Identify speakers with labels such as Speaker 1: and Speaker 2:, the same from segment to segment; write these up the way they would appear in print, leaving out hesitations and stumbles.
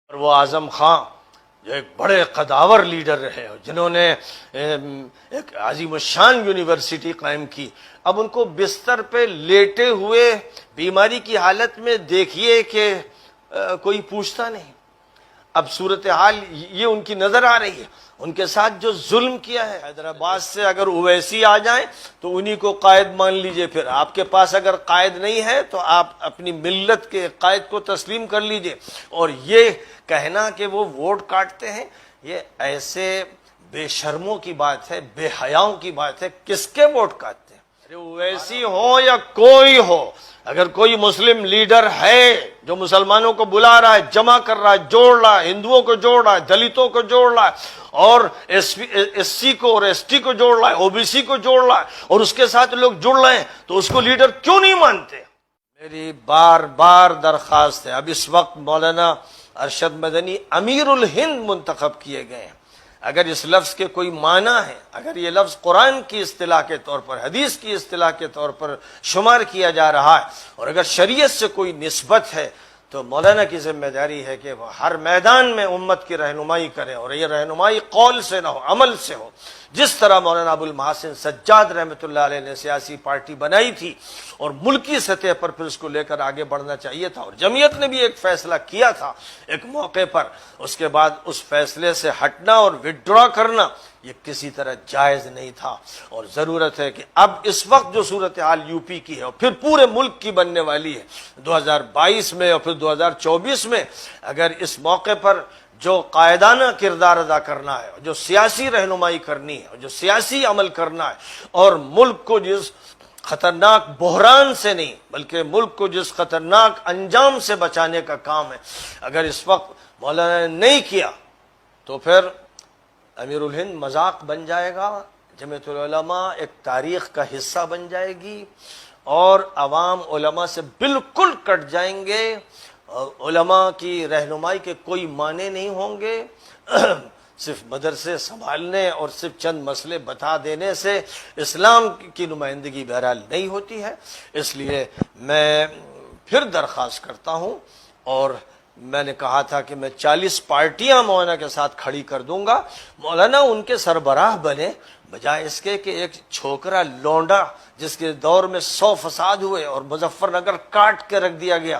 Speaker 1: اور وہ اعظم خان جو ایک بڑے قداور لیڈر رہے جنہوں نے ایک عظیم الشان یونیورسٹی قائم کی، اب ان کو بستر پہ لیٹے ہوئے بیماری کی حالت میں دیکھیے کہ کوئی پوچھتا نہیں۔ اب صورتحال یہ ان کی نظر آ رہی ہے، ان کے ساتھ جو ظلم کیا ہے۔ حیدرآباد سے اگر اویسی آ جائیں تو انہی کو قائد مان لیجئے، پھر آپ کے پاس اگر قائد نہیں ہے تو آپ اپنی ملت کے قائد کو تسلیم کر لیجئے۔ اور یہ کہنا کہ وہ ووٹ کاٹتے ہیں، یہ ایسے بے شرموں کی بات ہے، بے حیاؤں کی بات ہے۔ کس کے ووٹ کاٹتے ہیں؟ اویسی ہو یا کوئی ہو، اگر کوئی مسلم لیڈر ہے جو مسلمانوں کو بلا رہا ہے، جمع کر رہا ہے، جوڑ رہا ہے، ہندوؤں کو جوڑ رہا ہے، دلتوں کو جوڑ رہا ہے، اور ایس سی کو اور ایس ٹی کو جوڑ رہا ہے، او بی سی کو جوڑ رہا ہے، اور اس کے ساتھ لوگ جڑ رہے ہیں، تو اس کو لیڈر کیوں نہیں مانتے؟ میری بار بار درخواست ہے، اب اس وقت مولانا ارشد مدنی امیر الہند منتخب کیے گئے ہیں۔ اگر اس لفظ کے کوئی معنی ہے، اگر یہ لفظ قرآن کی اصطلاح کے طور پر، حدیث کی اصطلاح کے طور پر شمار کیا جا رہا ہے، اور اگر شریعت سے کوئی نسبت ہے، تو مولانا کی ذمہ داری ہے کہ وہ ہر میدان میں امت کی رہنمائی کرے، اور یہ رہنمائی قول سے نہ ہو، عمل سے ہو۔ جس طرح مولانا ابو المحاسن سجاد رحمۃ اللہ علیہ نے سیاسی پارٹی بنائی تھی اور ملکی سطح پر پھر اس کو لے کر آگے بڑھنا چاہیے تھا، اور جمعیت نے بھی ایک فیصلہ کیا تھا ایک موقع پر، اس کے بعد اس فیصلے سے ہٹنا اور وڈرا کرنا یہ کسی طرح جائز نہیں تھا۔ اور ضرورت ہے کہ اب اس وقت جو صورتحال یو پی کی ہے اور پھر پورے ملک کی بننے والی ہے 2022 میں اور پھر 2024 میں، اگر اس موقع پر جو قائدانہ کردار ادا کرنا ہے، جو سیاسی رہنمائی کرنی ہے، جو سیاسی عمل کرنا ہے، اور ملک کو جس خطرناک بحران سے نہیں بلکہ ملک کو جس خطرناک انجام سے بچانے کا کام ہے، اگر اس وقت مولانا نے نہیں کیا تو پھر امیر الہند مذاق بن جائے گا، جمعیت العلماء ایک تاریخ کا حصہ بن جائے گی، اور عوام علماء سے بالکل کٹ جائیں گے۔ علماء کی رہنمائی کے کوئی معنی نہیں ہوں گے۔ صرف مدرسے سنبھالنے اور صرف چند مسئلے بتا دینے سے اسلام کی نمائندگی بہرحال نہیں ہوتی ہے۔ اس لیے میں پھر درخواست کرتا ہوں، اور میں نے کہا تھا کہ میں 40 پارٹیاں مولانا کے ساتھ کھڑی کر دوں گا، مولانا ان کے سربراہ بنے، بجائے اس کے کہ ایک چھوکرا لونڈا جس کے دور میں 100 فساد ہوئے اور مظفر نگر کاٹ کے رکھ دیا گیا،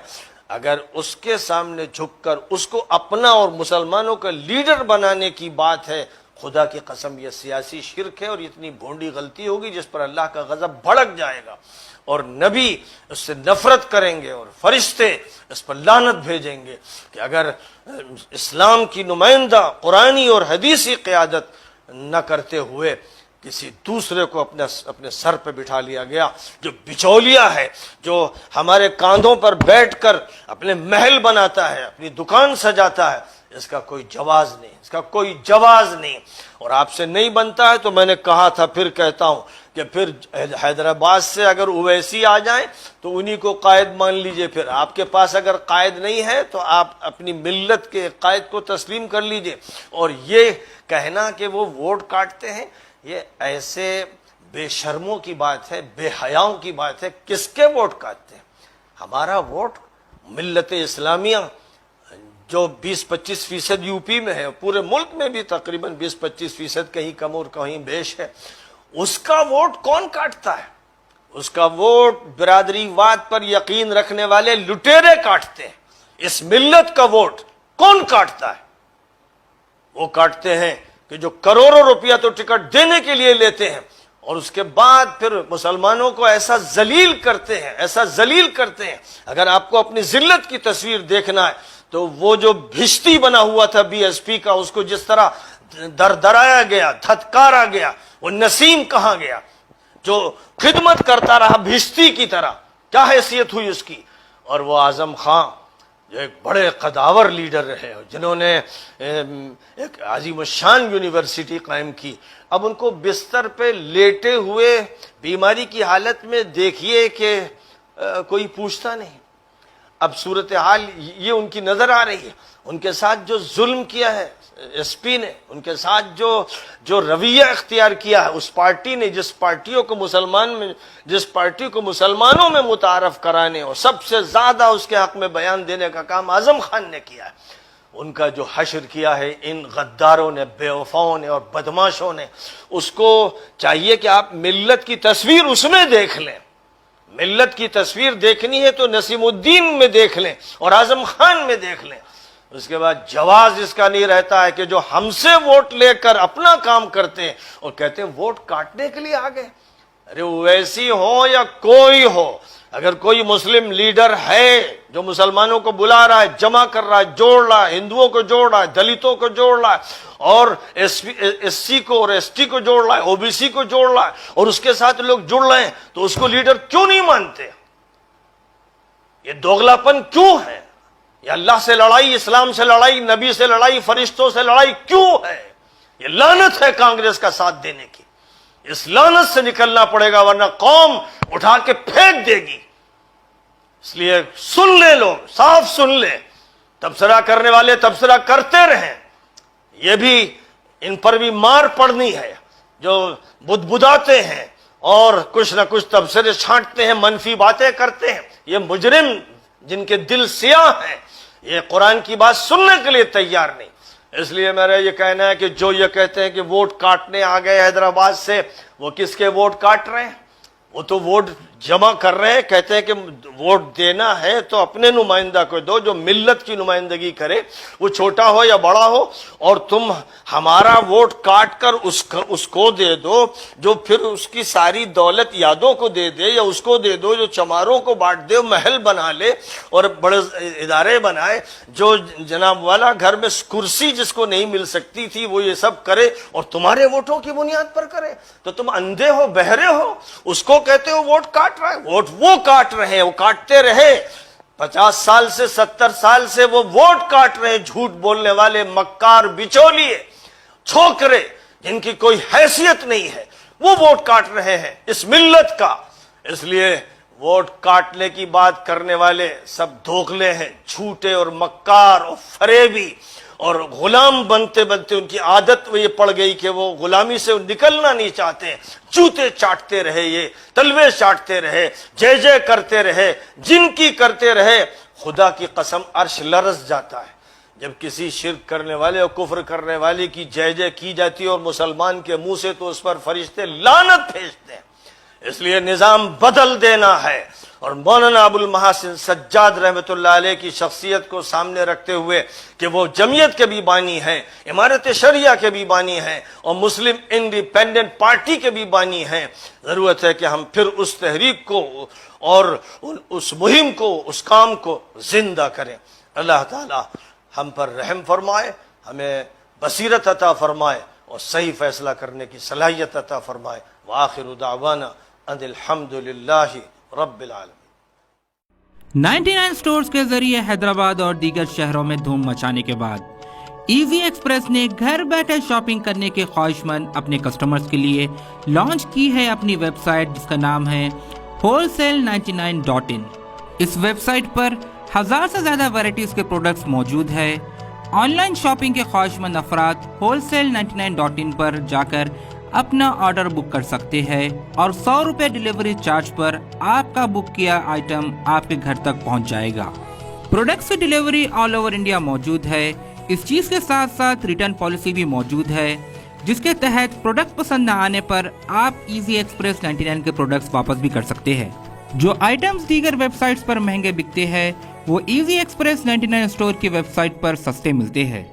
Speaker 1: اگر اس کے سامنے جھک کر اس کو اپنا اور مسلمانوں کا لیڈر بنانے کی بات ہے، خدا کی قسم یہ سیاسی شرک ہے، اور اتنی بھونڈی غلطی ہوگی جس پر اللہ کا غضب بھڑک جائے گا، اور نبی اس سے نفرت کریں گے، اور فرشتے اس پر لعنت بھیجیں گے کہ اگر اسلام کی نمائندہ قرآنی اور حدیثی قیادت نہ کرتے ہوئے کسی دوسرے کو اپنے سر پہ بٹھا لیا گیا، جو بچولیا ہے، جو ہمارے کاندھوں پر بیٹھ کر اپنے محل بناتا ہے، اپنی دکان سجاتا ہے، اس کا کوئی جواز نہیں، اس کا کوئی جواز نہیں۔ اور آپ سے نہیں بنتا ہے تو میں نے کہا تھا، پھر کہتا ہوں کہ پھر حیدرآباد سے اگر اویسی آ جائیں تو انہی کو قائد مان لیجئے، پھر آپ کے پاس اگر قائد نہیں ہے تو آپ اپنی ملت کے قائد کو تسلیم کر لیجئے۔ اور یہ کہنا کہ وہ ووٹ کاٹتے ہیں، یہ ایسے بے شرموں کی بات ہے، بے حیاؤں کی بات ہے۔ کس کے ووٹ کاٹتے ہیں؟ ہمارا ووٹ ملت اسلامیہ جو 20-25% یو پی میں ہے، پورے ملک میں بھی تقریباً 20-25% کہیں کم اور کہیں بیش ہے، اس کا ووٹ کون کاٹتا ہے؟ اس کا ووٹ برادری واد پر یقین رکھنے والے لٹیرے کاٹتے ہیں۔ اس ملت کا ووٹ کون کاٹتا ہے؟ وہ کاٹتے ہیں کہ جو کروڑوں روپیہ تو ٹکٹ دینے کے لیے لیتے ہیں، اور اس کے بعد پھر مسلمانوں کو ایسا ذلیل کرتے ہیں، ایسا ذلیل کرتے ہیں۔ اگر آپ کو اپنی ذلت کی تصویر دیکھنا ہے تو وہ جو بھشتی بنا ہوا تھا بی ایس پی کا، اس کو جس طرح دردرایا گیا، دھتکارا گیا، وہ نسیم کہاں گیا جو خدمت کرتا رہا بھشتی کی طرح، کیا حیثیت ہوئی اس کی؟ اور وہ اعظم خان جو ایک بڑے قداور لیڈر رہے جنہوں نے ایک عظیم الشان یونیورسٹی قائم کی، اب ان کو بستر پہ لیٹے ہوئے بیماری کی حالت میں دیکھیے کہ کوئی پوچھتا نہیں۔ اب صورتحال یہ ان کی نظر آ رہی ہے، ان کے ساتھ جو ظلم کیا ہے ایس پی نے، ان کے ساتھ جو رویہ اختیار کیا ہے اس پارٹی نے، جس پارٹی کو مسلمانوں میں متعارف کرانے اور سب سے زیادہ اس کے حق میں بیان دینے کا کام اعظم خان نے کیا ہے، ان کا جو حشر کیا ہے ان غداروں نے، بے وفاؤں نے اور بدماشوں نے، اس کو چاہیے کہ آپ ملت کی تصویر اس میں دیکھ لیں. ملت کی تصویر دیکھنی ہے تو نسیم الدین میں دیکھ لیں اور اعظم خان میں دیکھ لیں. اس کے بعد جواز اس کا نہیں رہتا ہے کہ جو ہم سے ووٹ لے کر اپنا کام کرتے ہیں اور کہتے ہیں ووٹ کاٹنے کے لیے آ گئے. ارے ویسی ہو یا کوئی ہو، اگر کوئی مسلم لیڈر ہے جو مسلمانوں کو بلا رہا ہے، جمع کر رہا ہے، جوڑ رہا ہے، ہندوؤں کو جوڑ رہا ہے، دلتوں کو جوڑ رہا ہے اور ایس سی کو اور ایس ٹی کو جوڑ رہا ہے، او بی سی کو جوڑ رہا ہے اور اس کے ساتھ لوگ جڑ رہے ہیں، تو اس کو لیڈر کیوں نہیں مانتے؟ یہ دوغلاپن کیوں ہے؟ یہ اللہ سے لڑائی، اسلام سے لڑائی، نبی سے لڑائی، فرشتوں سے لڑائی کیوں ہے؟ یہ لعنت ہے کانگریس کا ساتھ دینے کی. اس لعنت سے نکلنا پڑے گا ورنہ قوم اٹھا کے پھینک دے گی. اس لیے سن لے، لوگ صاف سن لے، تبصرہ کرنے والے تبصرہ کرتے رہیں. یہ بھی ان پر بھی مار پڑنی ہے جو بدبداتے ہیں اور کچھ نہ کچھ تبصرے چھانٹتے ہیں، منفی باتیں کرتے ہیں. یہ مجرم جن کے دل سیاہ ہیں، یہ قرآن کی بات سننے کے لیے تیار نہیں. اس لیے میرا یہ کہنا ہے کہ جو یہ کہتے ہیں کہ ووٹ کاٹنے آ گئے حیدرآباد سے، وہ کس کے ووٹ کاٹ رہے ہیں؟ وہ تو ووٹ جمع کر رہے ہیں. کہتے ہیں کہ ووٹ دینا ہے تو اپنے نمائندہ کو دو جو ملت کی نمائندگی کرے، وہ چھوٹا ہو یا بڑا ہو، اور تم ہمارا ووٹ کاٹ کر اس کو دے دو جو پھر اس کی ساری دولت یادوں کو دے دے، یا اس کو دے دو جو چماروں کو بانٹ دے، محل بنا لے اور بڑے ادارے بنائے. جو جناب والا گھر میں کرسی جس کو نہیں مل سکتی تھی وہ یہ سب کرے اور تمہارے ووٹوں کی بنیاد پر کرے، تو تم اندھے ہو، بہرے ہو. اس کو کہتے ہو ووٹ کاٹ رہا ہے. ووٹ وہ کاٹ رہے ہیں، وہ کاٹتے رہے 50 سال سے 70 سال سے وہ ووٹ کاٹ رہے ہیں. جھوٹ بولنے والے مکار بچولیے چھوکرے جن کی کوئی حیثیت نہیں ہے، وہ ووٹ کاٹ رہے ہیں اس ملت کا. اس لیے ووٹ کاٹنے کی بات کرنے والے سب دھوکلے ہیں، جھوٹے اور مکار اور فریبی، اور غلام بنتے بنتے ان کی عادت یہ پڑ گئی کہ وہ غلامی سے نکلنا نہیں چاہتے. جوتے چاٹتے رہے، یہ تلوے چاٹتے رہے، جے جے کرتے رہے، جن کی کرتے رہے. خدا کی قسم عرش لرز جاتا ہے جب کسی شرک کرنے والے اور کفر کرنے والے کی جے جے کی جاتی ہے اور مسلمان کے منہ سے تو اس پر فرشتے لعنت بھیجتے ہیں. اس لیے نظام بدل دینا ہے. اور مولانا ابو المحاسن سجاد رحمۃ اللہ علیہ کی شخصیت کو سامنے رکھتے ہوئے کہ وہ جمعیت کے بھی بانی ہیں، امارت شریعہ کے بھی بانی ہیں اور مسلم انڈیپینڈنٹ پارٹی کے بھی بانی ہیں، ضرورت ہے کہ ہم پھر اس تحریک کو اور اس مہم کو، اس کام کو زندہ کریں. اللہ تعالی ہم پر رحم فرمائے، ہمیں بصیرت عطا فرمائے اور صحیح فیصلہ کرنے کی صلاحیت عطا فرمائے. وآخر دعوانا ان الحمد للہ رب العالمین.
Speaker 2: 99 سٹورز کے ذریعے حیدرآباد اور دیگر شہروں میں دھوم مچانے کے بعد ایزی ایکسپریس نے گھر بیٹھے شاپنگ کرنے کے خواہش مند اپنے کسٹمرز کے لیے لانچ کی ہے اپنی ویب سائٹ جس کا نام ہے wholesale99.in. اس ویب سائٹ پر 1000 سے زیادہ ویرائٹیز کے پروڈکٹس موجود ہے. آن لائن شاپنگ کے خواہش مند افراد wholesale99.in پر جا کر اپنا آرڈر بک کر سکتے ہیں اور 100 روپے ڈیلیوری چارج پر آپ کا بک کیا آئٹم آپ کے گھر تک پہنچ جائے گا. پروڈکٹس کی ڈیلیوری آل اوور انڈیا موجود ہے. اس چیز کے ساتھ ساتھ ریٹرن پالیسی بھی موجود ہے جس کے تحت پروڈکٹ پسند نہ آنے پر آپ ایزی ایکسپریس 99 کے پروڈکٹس واپس بھی کر سکتے ہیں. جو آئٹمز دیگر ویب سائٹس پر مہنگے بکتے ہیں وہ ایزی ایکسپریس 99 اسٹور کی ویب سائٹ پر سستے ملتے ہیں.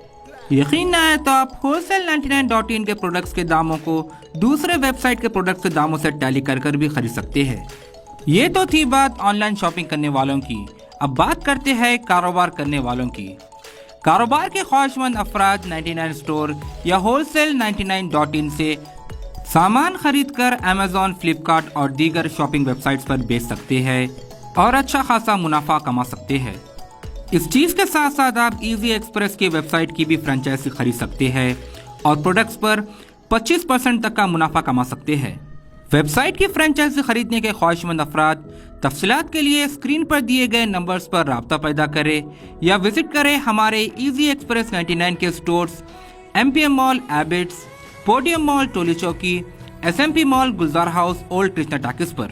Speaker 2: یقین نہ ہے تو آپ wholesale99.in کے پروڈکٹس کے داموں کو دوسرے ویب سائٹ کے پروڈکٹس کے داموں سے ٹیلی کر کر بھی خرید سکتے ہیں. یہ تو تھی بات آن لائن شاپنگ کرنے والوں کی. اب بات کرتے ہیں کاروبار کرنے والوں کی. کاروبار کے خواہش مند افراد 99 اسٹور یا wholesale99.in سے سامان خرید کر امیزون، فلپکارٹ اور دیگر شاپنگ ویب سائٹس پر بیچ سکتے ہیں اور اچھا خاصا منافع کما سکتے ہیں. اس چیز کے ساتھ ساتھ آپ ایزی ایکسپریس کی ویب سائٹ کی بھی فرنچائزی خرید سکتے ہیں اور پروڈکٹس پر 25% تک کا منافع کما سکتے ہیں. ویب سائٹ کی فرنچائزی خریدنے کے خواہش مند افراد تفصیلات کے لیے اسکرین پر دیے گئے نمبرز پر رابطہ پیدا کریں یا وزٹ کریں ہمارے ایزی ایکسپریس 99 کے اسٹورز MPM مال ایبٹس، پوڈیم مال ٹولی چوکی، SMP مال گلزار ہاؤس، اولڈ کرشنا ٹاکس پر.